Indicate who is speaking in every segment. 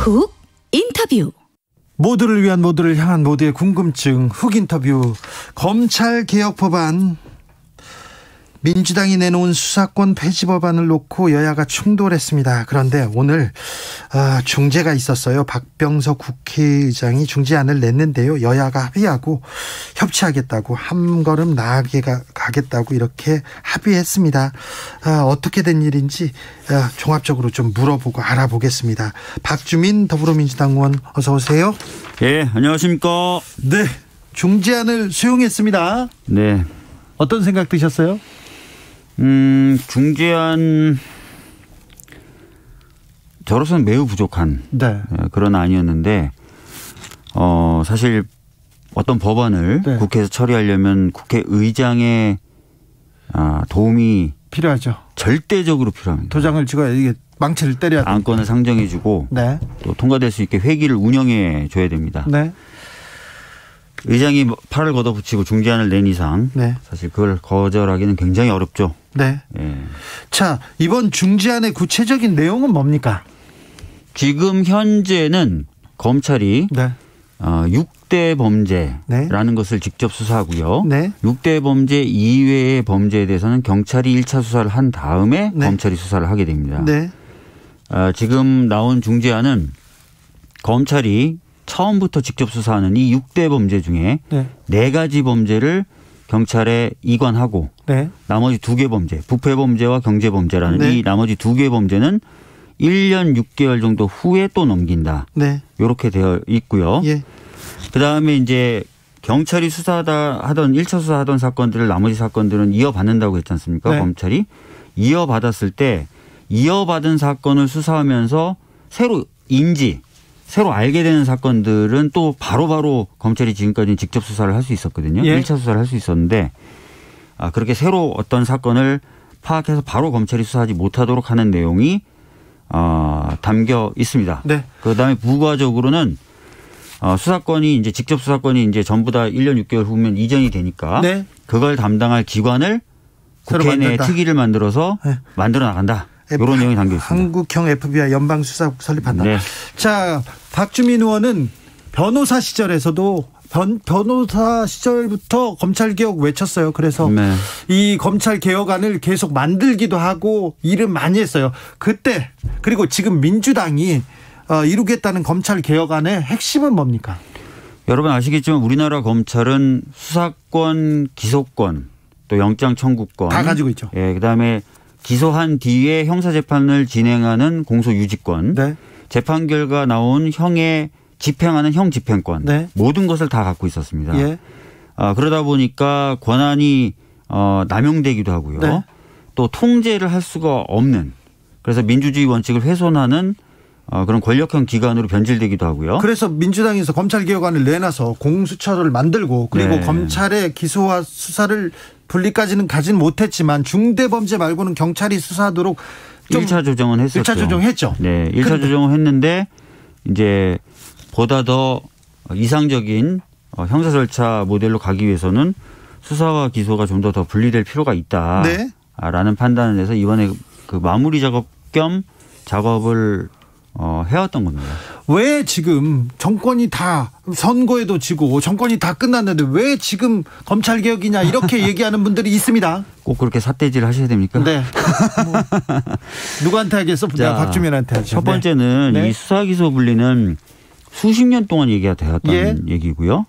Speaker 1: 훅 인터뷰.
Speaker 2: 모두를 위한, 모두를 향한, 모두의 궁금증 훅 인터뷰. 검찰개혁 법안, 민주당이 내놓은 수사권 폐지 법안을 놓고 여야가 충돌했습니다. 그런데 오늘 중재가 있었어요. 박병석 국회의장이 중재안을 냈는데요. 여야가 합의하고 협치하겠다고, 한 걸음 나아게 가겠다고 이렇게 합의했습니다. 어떻게 된 일인지 종합적으로 좀 물어보고 알아보겠습니다. 박주민 더불어민주당 의원, 어서 오세요.
Speaker 3: 예, 안녕하십니까.
Speaker 2: 네, 중재안을 수용했습니다.
Speaker 3: 네.
Speaker 2: 어떤 생각 드셨어요?
Speaker 3: 중재안, 저로서는 매우 부족한 그런 안이었는데, 사실 어떤 법안을 국회에서 처리하려면 국회의장의 도움이
Speaker 2: 필요하죠.
Speaker 3: 절대적으로 필요합니다.
Speaker 2: 도장을 찍어야, 이게 망치를 때려야 돼요.
Speaker 3: 안건을 상정해주고 또 통과될 수 있게 회기를 운영해 줘야 됩니다.
Speaker 2: 네.
Speaker 3: 의장이 팔을 걷어붙이고 중재안을 낸 이상 사실 그걸 거절하기는 굉장히 어렵죠.
Speaker 2: 네.
Speaker 3: 예.
Speaker 2: 자, 이번 중재안의 구체적인 내용은 뭡니까?
Speaker 3: 지금 현재는 검찰이 6대 범죄라는 것을 직접 수사하고요. 6대 범죄 이외의 범죄에 대해서는 경찰이 1차 수사를 한 다음에 검찰이 수사를 하게 됩니다. 지금 나온 중재안은 검찰이 처음부터 직접 수사하는 이 6대 범죄 중에 4가지 범죄를 경찰에 이관하고 나머지 2개 범죄, 부패 범죄와 경제 범죄라는 이 나머지 2개 범죄는 1년 6개월 정도 후에 또 넘긴다. 이렇게 되어 있고요. 그다음에 이제 경찰이 하던 1차 수사하던 사건들을 나머지 사건들은 이어받는다고 했지 않습니까? 검찰이 이어받았을 때 이어받은 사건을 수사하면서 새로 알게 되는 사건들은 또 바로바로 검찰이 지금까지는 직접 수사를 할 수 있었거든요. 1차 수사를 할 수 있었는데 그렇게 새로 어떤 사건을 파악해서 바로 검찰이 수사하지 못하도록 하는 내용이 담겨 있습니다. 그다음에 부가적으로는 수사권이 이제 직접 수사권이 이제 전부 다 1년 6개월 후면 이전이 되니까 그걸 담당할 기관을 국회 내에 특위를 만들어서 만들어 나간다. 이런 내용이 담겨 있습니다.
Speaker 2: 한국형 FBI 연방수사국 설립한다. 자, 박주민 의원은 변호사 시절에서도 변호사 시절부터 검찰개혁 외쳤어요. 그래서 이 검찰개혁안을 계속 만들기도 하고 일은 많이 했어요. 그때, 그리고 지금 민주당이 이루겠다는 검찰개혁안의 핵심은 뭡니까?
Speaker 3: 여러분 아시겠지만 우리나라 검찰은 수사권, 기소권, 또 영장 청구권
Speaker 2: 다 가지고 있죠.
Speaker 3: 그다음에 기소한 뒤에 형사재판을 진행하는 공소유지권, 재판 결과 나온 형에 집행하는 형집행권, 모든 것을 다 갖고 있었습니다. 그러다 보니까 권한이 남용되기도 하고요. 또 통제를 할 수가 없는, 그래서 민주주의 원칙을 훼손하는 그런 권력형 기관으로 변질되기도 하고요.
Speaker 2: 그래서 민주당에서 검찰개혁안을 내놔서 공수처를 만들고, 그리고 검찰의 기소와 수사를 분리까지는 가진 못했지만 중대범죄 말고는 경찰이 수사하도록 좀
Speaker 3: 1차 조정은 했었죠.
Speaker 2: 1차 조정했죠.
Speaker 3: 1차 조정을 했는데 이제 보다 더 이상적인 형사 절차 모델로 가기 위해서는 수사와 기소가 좀 더 분리될 필요가 있다라는 판단을 해서 이번에 그 마무리 작업 겸 작업을 해왔던 겁니다.
Speaker 2: 왜 지금 정권이 다 선거에도 지고 정권이 다 끝났는데 왜 지금 검찰개혁이냐 이렇게 얘기하는 분들이 있습니다.
Speaker 3: 꼭 그렇게 삿대질 하셔야 됩니까?
Speaker 2: 누구한테 하겠어? 내가 박주민한테 하죠.
Speaker 3: 첫 번째는 이 수사기소 분리는 수십 년 동안 얘기가 되었다는 얘기고요.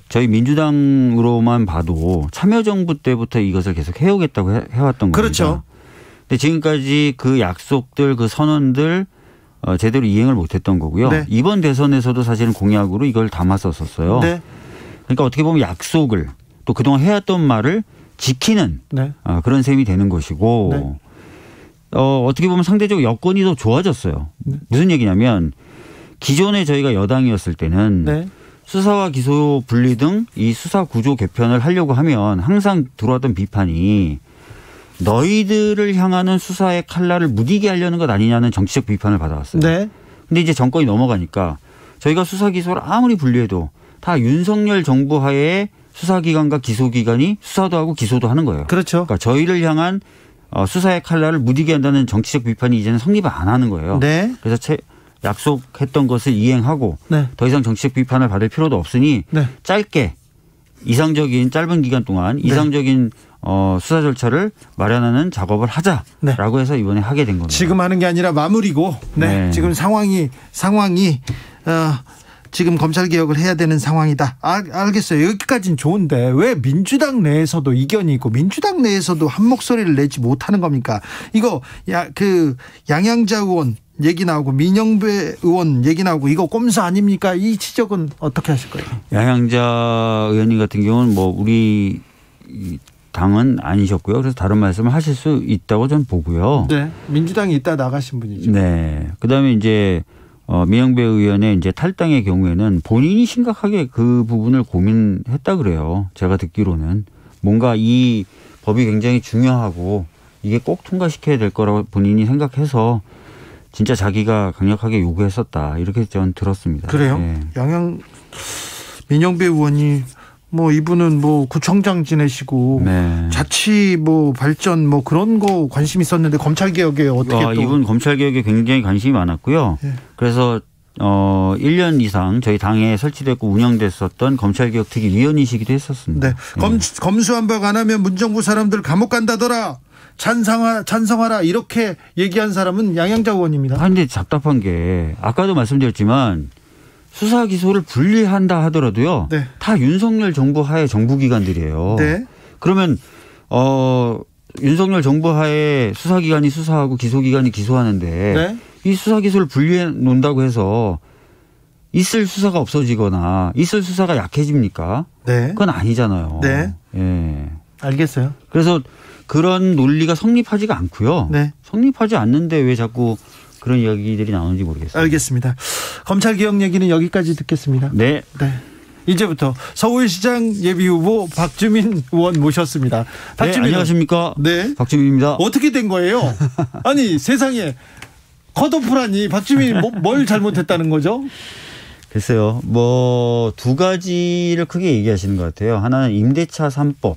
Speaker 3: 저희 민주당으로만 봐도 참여정부 때부터 이것을 계속 해오겠다고 해왔던 겁니다.
Speaker 2: 그렇죠.
Speaker 3: 근데 지금까지 그 약속들, 그 선언들 제대로 이행을 못했던 거고요. 이번 대선에서도 사실은 공약으로 이걸 담았었어요. 그러니까 어떻게 보면 약속을 또 그동안 해왔던 말을 지키는 그런 셈이 되는 것이고 어떻게 보면 상대적으로 여건이 더 좋아졌어요. 무슨 얘기냐면 기존에 저희가 여당이었을 때는 수사와 기소 분리 등 이 수사 구조 개편을 하려고 하면 항상 들어왔던 비판이 너희들을 향하는 수사의 칼날을 무디게 하려는 것 아니냐는 정치적 비판을 받아왔어요. 근데 이제 정권이 넘어가니까 저희가 수사 기소를 아무리 분리해도 다 윤석열 정부 하에 수사기관과 기소기관이 수사도 하고 기소도 하는 거예요.
Speaker 2: 그렇죠.
Speaker 3: 그러니까 저희를 향한 수사의 칼날을 무디게 한다는 정치적 비판이 이제는 성립을 안 하는 거예요.
Speaker 2: 네.
Speaker 3: 그래서 약속했던 것을 이행하고
Speaker 2: 네.
Speaker 3: 더 이상 정치적 비판을 받을 필요도 없으니
Speaker 2: 네.
Speaker 3: 짧게 이상적인 짧은 기간 동안 이상적인 수사 절차를 마련하는 작업을 하자라고 해서 이번에 하게 된 겁니다.
Speaker 2: 지금 하는 게 아니라 마무리고 네. 지금 상황이 지금 검찰 개혁을 해야 되는 상황이다. 알겠어요. 여기까지는 좋은데 왜 민주당 내에서도 이견이 있고 민주당 내에서도 한 목소리를 내지 못하는 겁니까? 이거 양양자 의원 얘기 나오고 민영배 의원 얘기 나오고 이거 꼼수 아닙니까? 이 지적은 어떻게 하실 거예요?
Speaker 3: 양양자 의원님 같은 경우는 우리 당은 아니셨고요. 그래서 다른 말씀을 하실 수 있다고 저는 보고요.
Speaker 2: 네, 민주당이 있다 나가신 분이죠.
Speaker 3: 네, 그다음에 이제 민영배 의원의 이제 탈당의 경우에는 본인이 심각하게 그 부분을 고민했다 그래요. 제가 듣기로는 뭔가 이 법이 굉장히 중요하고 이게 꼭 통과시켜야 될 거라고 본인이 생각해서 진짜 자기가 강력하게 요구했었다 이렇게 저는 들었습니다.
Speaker 2: 그래요?
Speaker 3: 네.
Speaker 2: 민영배 의원이 이분은 구청장 지내시고
Speaker 3: 네.
Speaker 2: 자치 발전 그런 거 관심 있었는데 검찰 개혁에 어떻게 또
Speaker 3: 이분 검찰 개혁에 굉장히 관심이 많았고요.
Speaker 2: 네.
Speaker 3: 그래서 1년 이상 저희 당에 설치됐고 운영됐었던 검찰개혁특위위원이시기도 했었습니다.
Speaker 2: 네. 검수완박 안 하면 문정부 사람들 감옥 간다더라. 찬성하라 이렇게 얘기한 사람은 양양자 의원입니다.
Speaker 3: 그런데 답답한 게 아까도 말씀드렸지만 수사 기소를 분리한다 하더라도요.
Speaker 2: 네.
Speaker 3: 다 윤석열 정부 하에 정부기관들이에요.
Speaker 2: 네.
Speaker 3: 그러면 윤석열 정부 하에 수사기관이 수사하고 기소기관이 기소하는데
Speaker 2: 네.
Speaker 3: 이 수사 기소를 분리해 놓는다고 해서 있을 수사가 없어지거나 있을 수사가 약해집니까?
Speaker 2: 네.
Speaker 3: 그건 아니잖아요.
Speaker 2: 네.
Speaker 3: 예.
Speaker 2: 알겠어요.
Speaker 3: 그래서 그런 논리가 성립하지가 않고요.
Speaker 2: 네.
Speaker 3: 성립하지 않는데 왜 자꾸 그런 이야기들이 나오는지 모르겠어요.
Speaker 2: 알겠습니다. 검찰 개혁 얘기는 여기까지 듣겠습니다.
Speaker 3: 네.
Speaker 2: 네. 이제부터 서울시장 예비후보 박주민 의원 모셨습니다.
Speaker 3: 박주민 네, 안녕하십니까?
Speaker 2: 네.
Speaker 3: 박주민입니다.
Speaker 2: 어떻게 된 거예요? 아니 세상에 컷오프라니 박주민이 뭘 잘못했다는 거죠?
Speaker 3: 글쎄요. 두 가지를 크게 얘기하시는 것 같아요. 하나는 임대차 3법.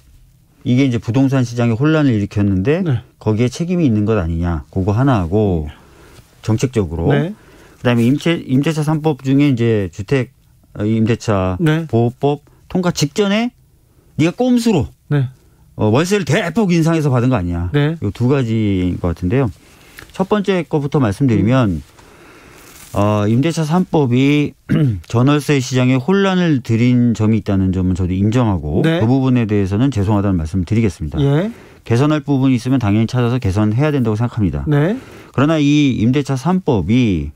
Speaker 3: 이게 이제 부동산 시장에 혼란을 일으켰는데 네. 거기에 책임이 있는 것 아니냐. 그거 하나 하고 정책적으로. 네. 그다음에 임대차 3법 중에 이제 주택 임대차 네. 보호법 통과 직전에 네가 꼼수로 네. 월세를 대폭 인상해서 받은 거 아니냐. 네. 이 두 가지인 것 같은데요. 첫 번째 것부터 말씀드리면 임대차 3법이 전월세 시장에 혼란을 들인 점이 있다는 점은 저도 인정하고 네. 그 부분에 대해서는 죄송하다는 말씀을 드리겠습니다. 예. 개선할 부분이 있으면 당연히 찾아서 개선해야 된다고 생각합니다. 네. 그러나 이 임대차 3법이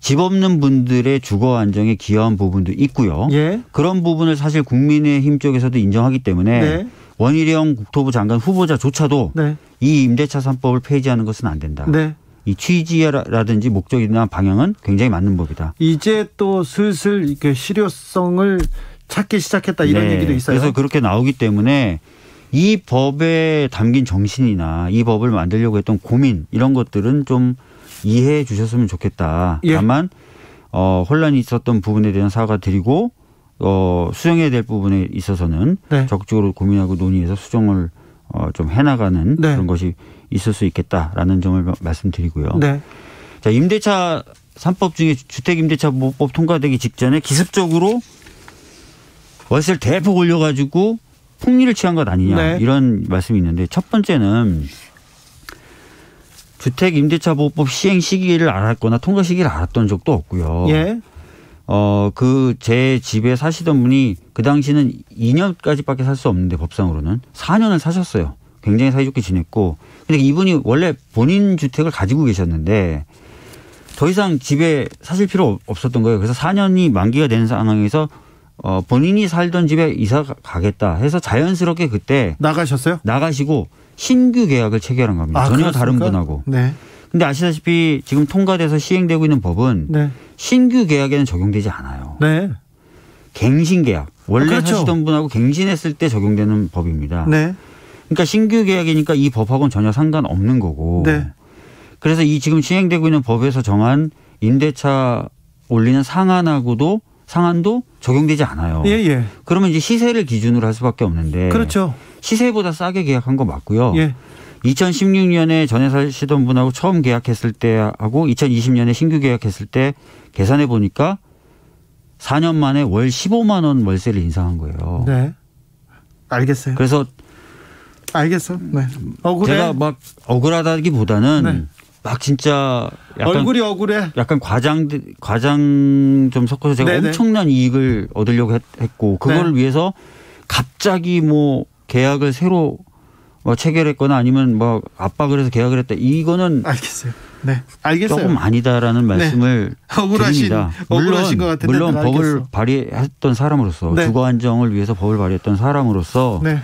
Speaker 3: 집 없는 분들의 주거 안정에 기여한 부분도 있고요. 예. 그런 부분을 사실 국민의힘 쪽에서도 인정하기 때문에 네. 원희룡 국토부 장관 후보자조차도 네. 이 임대차 3법을 폐지하는 것은 안 된다. 네. 이 취지라든지 목적이나 방향은 굉장히 맞는 법이다.
Speaker 2: 이제 또 슬슬 이렇게 실효성을 찾기 시작했다 이런
Speaker 3: 네.
Speaker 2: 얘기도 있어요.
Speaker 3: 그래서 그렇게 나오기 때문에 이 법에 담긴 정신이나 이 법을 만들려고 했던 고민 이런 것들은 좀 이해해 주셨으면 좋겠다. 예. 다만 혼란이 있었던 부분에 대한 사과드리고 수정해야 될 부분에 있어서는 네. 적극적으로 고민하고 논의해서 수정을 좀 해나가는 네. 그런 것이 있을 수 있겠다라는 점을 말씀드리고요. 네. 자, 임대차 3법 중에 주택임대차보호법 통과되기 직전에 기습적으로 월세를 대폭 올려가지고 폭리를 취한 것 아니냐 네. 이런 말씀이 있는데 첫 번째는 주택임대차보호법 시행 시기를 알았거나 통과 시기를 알았던 적도 없고요. 예. 제 집에 사시던 분이 그 당시는 2년까지밖에 살 수 없는데 법상으로는 4년을 사셨어요. 굉장히 사이좋게 지냈고. 근데 이분이 원래 본인 주택을 가지고 계셨는데 더 이상 집에 사실 필요 없었던 거예요. 그래서 4년이 만기가 된 상황에서 본인이 살던 집에 이사 가겠다 해서 자연스럽게 그때
Speaker 2: 나가셨어요?
Speaker 3: 나가시고 신규 계약을 체결한 겁니다. 전혀 그렇습니까? 다른 분하고. 네. 근데 아시다시피 지금 통과돼서 시행되고 있는 법은 네. 신규 계약에는 적용되지 않아요. 네. 갱신 계약. 원래 그렇죠. 사시던 분하고 갱신했을 때 적용되는 법입니다. 네. 그러니까 신규 계약이니까 이 법하고는 전혀 상관없는 거고. 네. 그래서 이 지금 시행되고 있는 법에서 정한 임대차 올리는 상한도 적용되지 않아요. 예, 예. 그러면 이제 시세를 기준으로 할 수밖에 없는데.
Speaker 2: 그렇죠.
Speaker 3: 시세보다 싸게 계약한 거 맞고요. 예. 2016년에 전에 사시던 분하고 처음 계약했을 때하고 2020년에 신규 계약했을 때 계산해 보니까 4년 만에 월 15만 원 월세를 인상한 거예요.
Speaker 2: 네. 알겠어요.
Speaker 3: 그래서
Speaker 2: 알겠어. 네. 억울해.
Speaker 3: 제가 막 억울하다기보다는 네. 막 진짜 약간
Speaker 2: 얼굴이 억울해.
Speaker 3: 약간 과장 좀 섞어서 제가 네네. 엄청난 이익을 얻으려고 했고 그거를 네. 위해서 갑자기 뭐 계약을 새로 뭐 체결했거나 아니면 뭐 압박을 해서 계약을 했다. 이거는
Speaker 2: 알겠어요. 네, 알겠어요.
Speaker 3: 조금 아니다라는 말씀을 드립니다.
Speaker 2: 억울하신 것 같은데
Speaker 3: 물론 법을 발의했던 사람으로서
Speaker 2: 네.
Speaker 3: 주거 안정을 위해서 법을 발의했던 사람으로서
Speaker 2: 네.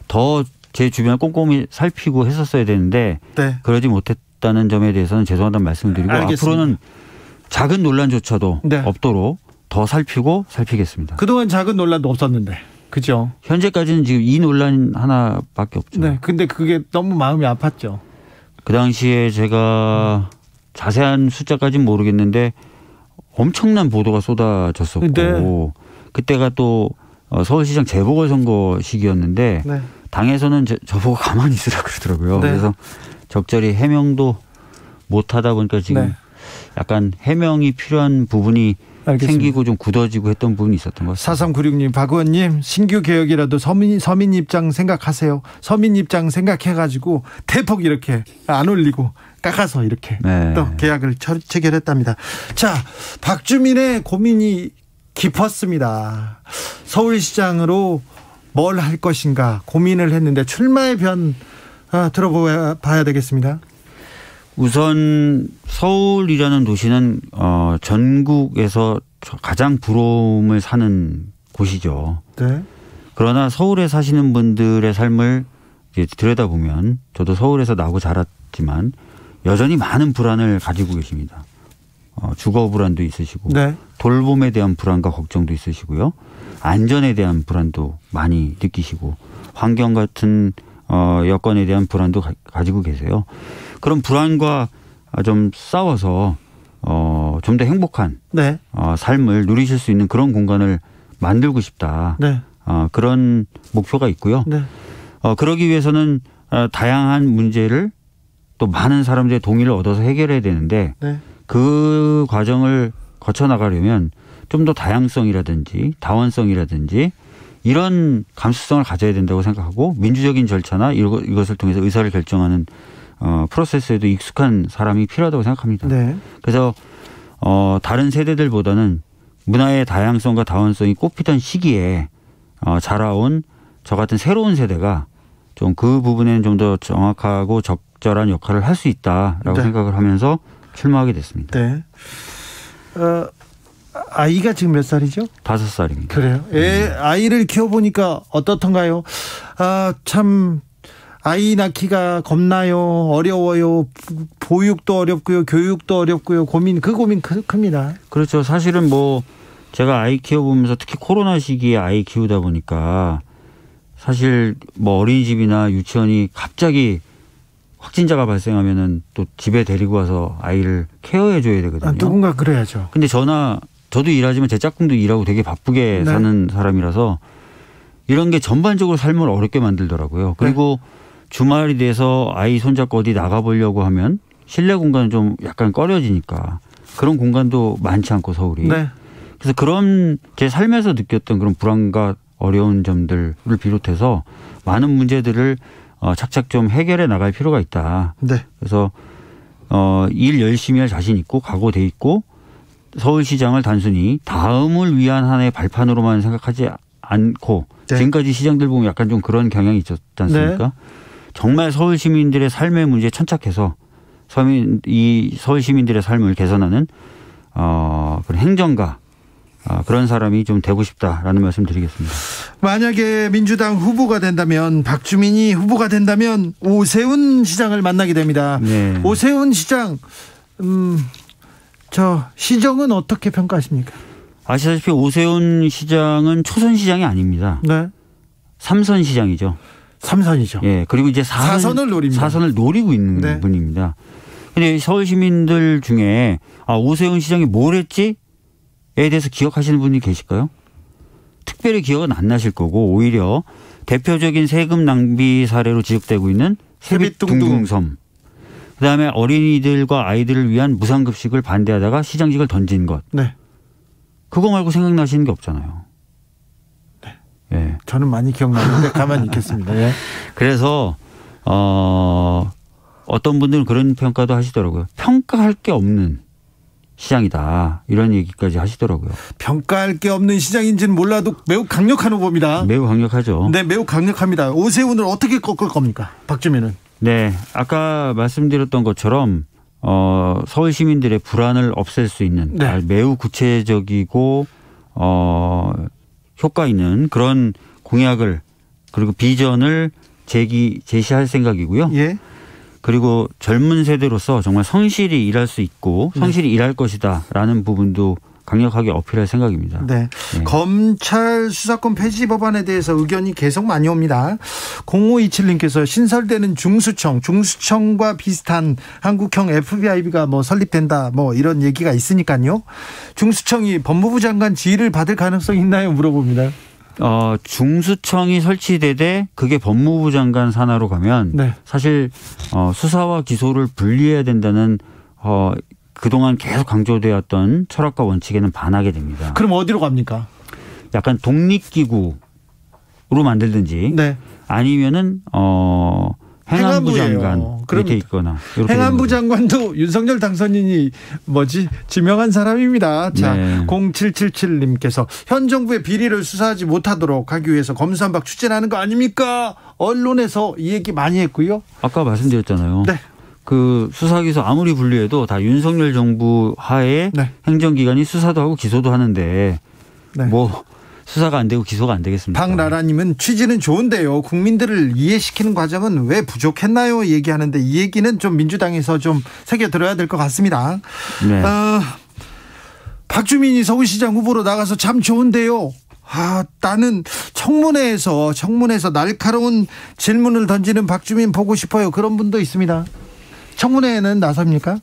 Speaker 3: 더 제 주변을 꼼꼼히 살피고 했었어야 되는데
Speaker 2: 네.
Speaker 3: 그러지 못했다는 점에 대해서는 죄송하다는 말씀을 드리고 알겠습니다. 앞으로는 작은 논란조차도 네. 없도록 더 살피겠습니다.
Speaker 2: 그동안 작은 논란도 없었는데. 그죠.
Speaker 3: 현재까지는 지금 이 논란 하나밖에 없죠.
Speaker 2: 네. 근데 그게 너무 마음이 아팠죠.
Speaker 3: 그 당시에 제가 자세한 숫자까지는 모르겠는데 엄청난 보도가 쏟아졌었고 네. 그때가 또 서울시장 재보궐선거 시기였는데 네. 당에서는 저보고 가만히 있으라 그러더라고요. 네. 그래서 적절히 해명도 못하다 보니까 지금 네. 약간 해명이 필요한 부분이 알겠습니다. 생기고 좀 굳어지고 했던 부분이 있었던 것 같습니다.
Speaker 2: 4396님, 박 의원님 신규 개혁이라도 서민 입장 생각하세요. 서민 입장 생각해가지고 대폭 이렇게 안 올리고 깎아서 이렇게 네. 또 계약을 체결했답니다. 자, 박주민의 고민이 깊었습니다. 서울시장으로 뭘 할 것인가 고민을 했는데 출마의 변 들어봐야 되겠습니다.
Speaker 3: 우선 서울이라는 도시는 전국에서 가장 부러움을 사는 곳이죠.
Speaker 2: 네.
Speaker 3: 그러나 서울에 사시는 분들의 삶을 들여다보면 저도 서울에서 나고 자랐지만 여전히 많은 불안을 가지고 계십니다. 주거 불안도 있으시고 네. 돌봄에 대한 불안과 걱정도 있으시고요. 안전에 대한 불안도 많이 느끼시고 환경 같은 여건에 대한 불안도 가지고 계세요. 그런 불안과 좀 싸워서 좀 더 행복한
Speaker 2: 네.
Speaker 3: 삶을 누리실 수 있는 그런 공간을 만들고 싶다.
Speaker 2: 네.
Speaker 3: 그런 목표가 있고요.
Speaker 2: 네.
Speaker 3: 그러기 위해서는 다양한 문제를 또 많은 사람들의 동의를 얻어서 해결해야 되는데
Speaker 2: 네.
Speaker 3: 그 과정을 거쳐 나가려면 좀 더 다양성이라든지 다원성이라든지 이런 감수성을 가져야 된다고 생각하고 민주적인 절차나 이것을 통해서 의사를 결정하는 프로세스에도 익숙한 사람이 필요하다고 생각합니다.
Speaker 2: 네.
Speaker 3: 그래서 다른 세대들보다는 문화의 다양성과 다원성이 꼽히던 시기에 자라온 저 같은 새로운 세대가 좀 그 부분에는 좀 더 정확하고 적절한 역할을 할 수 있다라고 네. 생각을 하면서 출마하게 됐습니다.
Speaker 2: 네. 아이가 지금 몇 살이죠?
Speaker 3: 5살입니다.
Speaker 2: 그래요? 아이를 키워보니까 어떻던가요? 참 아이 낳기가 겁나요? 어려워요? 보육도 어렵고요. 교육도 어렵고요. 고민 큽니다.
Speaker 3: 그렇죠. 사실은 뭐 제가 아이 키워보면서 특히 코로나 시기에 아이 키우다 보니까 사실 뭐 어린이집이나 유치원이 갑자기 확진자가 발생하면은 또 집에 데리고 와서 아이를 케어해 줘야 되거든요.
Speaker 2: 누군가 그래야죠.
Speaker 3: 근데 저도 일하지만 제 짝꿍도 일하고 되게 바쁘게 네. 사는 사람이라서 이런 게 전반적으로 삶을 어렵게 만들더라고요. 그리고 네. 주말이 돼서 아이 손잡고 어디 나가보려고 하면 실내 공간은 좀 약간 꺼려지니까 그런 공간도 많지 않고 서울이.
Speaker 2: 네.
Speaker 3: 그래서 그런 제 삶에서 느꼈던 그런 불안과 어려운 점들을 비롯해서 많은 문제들을 착착 좀 해결해 나갈 필요가 있다.
Speaker 2: 네.
Speaker 3: 그래서 일 열심히 할 자신 있고 각오돼 있고 서울시장을 단순히 다음을 위한 하나의 발판으로만 생각하지 않고 네. 지금까지 시장들 보면 약간 좀 그런 경향이 있었지 않습니까? 네. 정말 서울 시민들의 삶의 문제에 천착해서 이 서울 시민들의 삶을 개선하는 그런 행정가 그런 사람이 좀 되고 싶다라는 말씀 드리겠습니다.
Speaker 2: 만약에 민주당 후보가 된다면 박주민이 후보가 된다면 오세훈 시장을 만나게 됩니다.
Speaker 3: 네.
Speaker 2: 오세훈 시장 저 시정은 어떻게 평가하십니까?
Speaker 3: 아시다시피 오세훈 시장은 초선 시장이 아닙니다.
Speaker 2: 네.
Speaker 3: 3선 시장이죠.
Speaker 2: 3선이죠.
Speaker 3: 예. 그리고 이제 4선을 노립니다. 4선을 노리고 있는
Speaker 2: 네.
Speaker 3: 분입니다. 근데 서울 시민들 중에 오세훈 시장이 뭘 했지에 대해서 기억하시는 분이 계실까요? 특별히 기억은 안 나실 거고 오히려 대표적인 세금 낭비 사례로 지적되고 있는 세빛둥둥섬. 그다음에 어린이들과 아이들을 위한 무상급식을 반대하다가 시장직을 던진 것.
Speaker 2: 네.
Speaker 3: 그거 말고 생각나시는 게 없잖아요.
Speaker 2: 네.
Speaker 3: 예.
Speaker 2: 저는 많이 기억나는데 가만히 있겠습니다. 예.
Speaker 3: 그래서 어떤 분들은 그런 평가도 하시더라고요. 평가할 게 없는 시장이다. 이런 얘기까지 하시더라고요.
Speaker 2: 평가할 게 없는 시장인지는 몰라도 매우 강력한 후보입니다.
Speaker 3: 매우 강력하죠.
Speaker 2: 네, 매우 강력합니다. 오세훈을 어떻게 꺾을 겁니까? 박주민은.
Speaker 3: 네. 아까 말씀드렸던 것처럼 서울 시민들의 불안을 없앨 수 있는
Speaker 2: 네.
Speaker 3: 매우 구체적이고 효과 있는 그런 공약을 그리고 비전을 제시할 생각이고요.
Speaker 2: 예.
Speaker 3: 그리고 젊은 세대로서 정말 성실히 일할 수 있고 성실히 일할 것이다라는 부분도 강력하게 어필할 생각입니다.
Speaker 2: 네. 네. 검찰 수사권 폐지 법안에 대해서 의견이 계속 많이 옵니다. 0527님께서 신설되는 중수청과 비슷한 한국형 FBI가 뭐 설립된다 뭐 이런 얘기가 있으니까요. 중수청이 법무부 장관 지휘를 받을 가능성이 있나요? 물어봅니다.
Speaker 3: 중수청이 설치되되 그게 법무부 장관 산하로 가면 네. 사실 수사와 기소를 분리해야 된다는 그동안 계속 강조되었던 철학과 원칙에는 반하게 됩니다.
Speaker 2: 그럼 어디로 갑니까?
Speaker 3: 약간 독립기구로 만들든지 네. 아니면은 행안부 장관 밑에 있거나.
Speaker 2: 행안부 장관도 윤석열 당선인이 지명한 사람입니다. 자, 네. 0777님께서 현 정부의 비리를 수사하지 못하도록 하기 위해서 검수완박 추진하는 거 아닙니까? 언론에서 이 얘기 많이 했고요.
Speaker 3: 아까 말씀드렸잖아요.
Speaker 2: 네.
Speaker 3: 그 수사기소 아무리 분리해도 다 윤석열 정부 하에 네. 행정기관이 수사도 하고 기소도 하는데 네. 수사가 안 되고 기소가 안 되겠습니까?
Speaker 2: 박나라님은 취지는 좋은데요. 국민들을 이해시키는 과정은 왜 부족했나요? 얘기하는데 이 얘기는 좀 민주당에서 좀 새겨들어야 될 것 같습니다. 네. 박주민이 서울시장 후보로 나가서 참 좋은데요. 나는 청문회에서 날카로운 질문을 던지는 박주민 보고 싶어요. 그런 분도 있습니다. 청문회에는 나섭니까?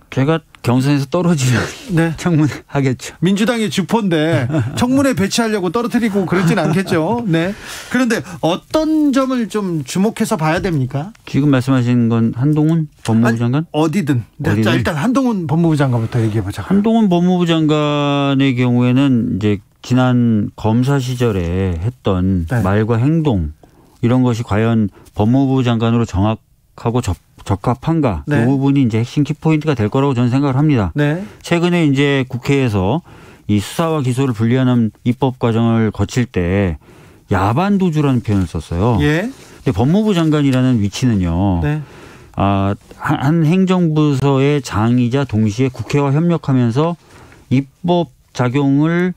Speaker 3: 제가 경선에서 떨어지면 네. 청문회 하겠죠.
Speaker 2: 민주당의 주포인데 청문회 배치하려고 떨어뜨리고 그러진 않겠죠. 네. 그런데 어떤 점을 좀 주목해서 봐야 됩니까?
Speaker 3: 지금 말씀하신 건 한동훈 법무부 장관?
Speaker 2: 어디든. 네. 자, 일단 한동훈 법무부 장관부터 얘기해 보자.
Speaker 3: 한동훈 법무부 장관의 경우에는 이제 지난 검사 시절에 했던 네. 말과 행동 이런 것이 과연 법무부 장관으로 정확하고 적합한가? 네. 이 부분이 이제 핵심 키포인트가 될 거라고 저는 생각을 합니다. 네. 최근에 이제 국회에서 이 수사와 기소를 분리하는 입법 과정을 거칠 때 야반 도주라는 표현을 썼어요. 예. 근데 법무부 장관이라는 위치는요. 네. 한 행정부서의 장이자 동시에 국회와 협력하면서 입법 작용을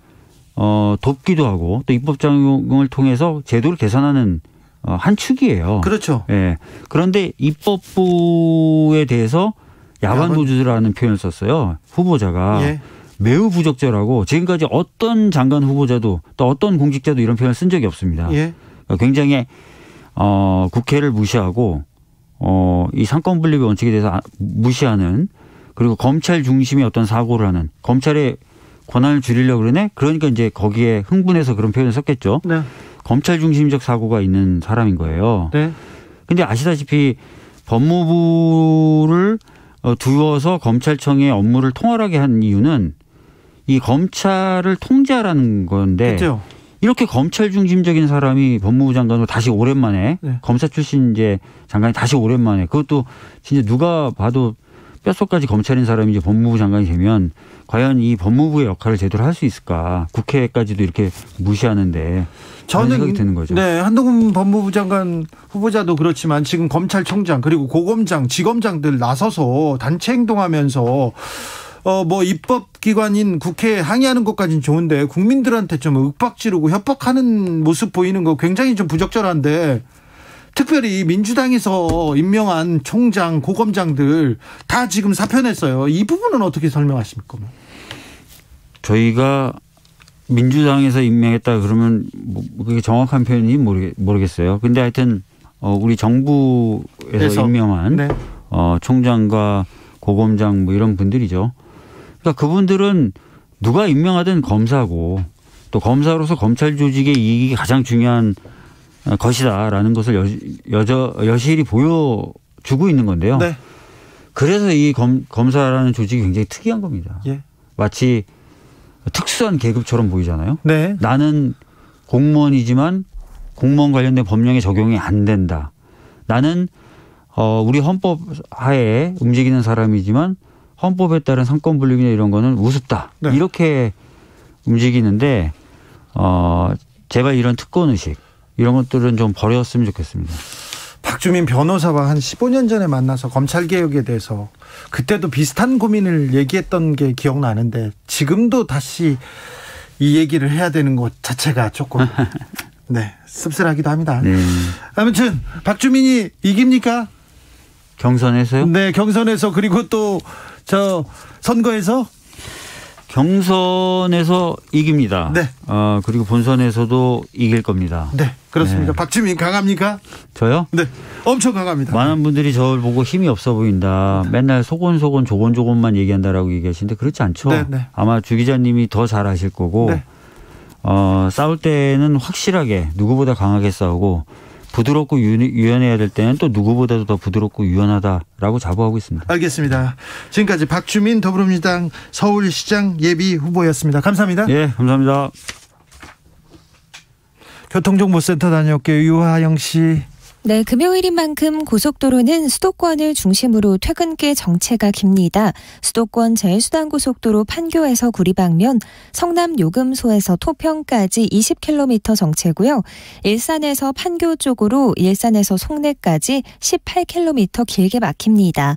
Speaker 3: 돕기도 하고 또 입법 작용을 통해서 제도를 개선하는 한 축이에요.
Speaker 2: 그렇죠.
Speaker 3: 예. 그런데 입법부에 대해서 야반 도주라는 표현을 썼어요. 후보자가 예. 매우 부적절하고 지금까지 어떤 장관 후보자도 또 어떤 공직자도 이런 표현을 쓴 적이 없습니다. 예. 굉장히 국회를 무시하고 이 상권분립의 원칙에 대해서 무시하는 그리고 검찰 중심의 어떤 사고를 하는 검찰의 권한을 줄이려고 그러네. 그러니까 이제 거기에 흥분해서 그런 표현을 썼겠죠. 네. 검찰 중심적 사고가 있는 사람인 거예요. 네. 근데 아시다시피 법무부를 두어서 검찰청의 업무를 통할하게 한 이유는 이 검찰을 통제하라는 건데
Speaker 2: 그렇죠.
Speaker 3: 이렇게 검찰 중심적인 사람이 법무부 장관으로 다시 오랜만에 네. 검사 출신 이제 장관이 다시 오랜만에 그것도 진짜 누가 봐도 뼛속까지 검찰인 사람이 이제 법무부 장관이 되면 과연 이 법무부의 역할을 제대로 할 수 있을까? 국회까지도 이렇게 무시하는데 저는 생각이 드는 거죠.
Speaker 2: 네, 한동훈 법무부 장관 후보자도 그렇지만 지금 검찰총장 그리고 고검장, 지검장들 나서서 단체 행동하면서 입법기관인 국회에 항의하는 것까지는 좋은데 국민들한테 좀 윽박지르고 협박하는 모습 보이는 거 굉장히 좀 부적절한데 특별히 민주당에서 임명한 총장, 고검장들 다 지금 사표 냈어요. 이 부분은 어떻게 설명하십니까?
Speaker 3: 저희가 민주당에서 임명했다 그러면 그게 정확한 표현이 모르겠어요. 근데 하여튼 우리 정부에서 임명한 네. 총장과 고검장 이런 분들이죠. 그러니까 그분들은 누가 임명하든 검사고 또 검사로서 검찰 조직의 이익이 가장 중요한 것이다라는 것을 여실히 보여주고 있는 건데요. 네. 그래서 이 검사라는 조직이 굉장히 특이한 겁니다. 예. 마치 특수한 계급처럼 보이잖아요. 네. 나는 공무원이지만 공무원 관련된 법령에 적용이 안 된다. 나는 우리 헌법 하에 움직이는 사람이지만 헌법에 따른 상권분립이나 이런 거는 우습다. 네. 이렇게 움직이는데 제발 이런 특권의식 이런 것들은 좀 버렸으면 좋겠습니다.
Speaker 2: 박주민 변호사와 한 15년 전에 만나서 검찰개혁에 대해서 그때도 비슷한 고민을 얘기했던 게 기억나는데 지금도 다시 이 얘기를 해야 되는 것 자체가 조금 네, 씁쓸하기도 합니다. 네. 아무튼 박주민이 이깁니까?
Speaker 3: 경선에서요?
Speaker 2: 네, 경선에서 그리고 또 저 선거에서
Speaker 3: 경선에서 이깁니다. 네. 그리고 본선에서도 이길 겁니다.
Speaker 2: 네, 그렇습니다. 네. 박주민 강합니까?
Speaker 3: 저요?
Speaker 2: 네, 엄청 강합니다.
Speaker 3: 많은 분들이 저를 보고 힘이 없어 보인다. 네. 맨날 소곤소곤 조곤조곤만 얘기한다라고 얘기하시는데 그렇지 않죠. 네, 네. 아마 주 기자님이 더 잘 아실 거고 네. 싸울 때는 확실하게 누구보다 강하게 싸우고 부드럽고 유연해야 될 때는 또 누구보다도 더 부드럽고 유연하다라고 자부하고 있습니다.
Speaker 2: 알겠습니다. 지금까지 박주민 더불어민주당 서울시장 예비 후보였습니다. 감사합니다.
Speaker 3: 예, 감사합니다.
Speaker 2: 교통정보센터 다녀올게요. 유하영 씨.
Speaker 1: 네, 금요일인 만큼 고속도로는 수도권을 중심으로 퇴근길 정체가 깁니다. 수도권 제일수단고속도로 판교에서 구리 방면, 성남 요금소에서 토평까지 20km 정체고요. 일산에서 판교 쪽으로 일산에서 송내까지 18km 길게 막힙니다.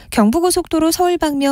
Speaker 1: 경부고속도로 서울 방면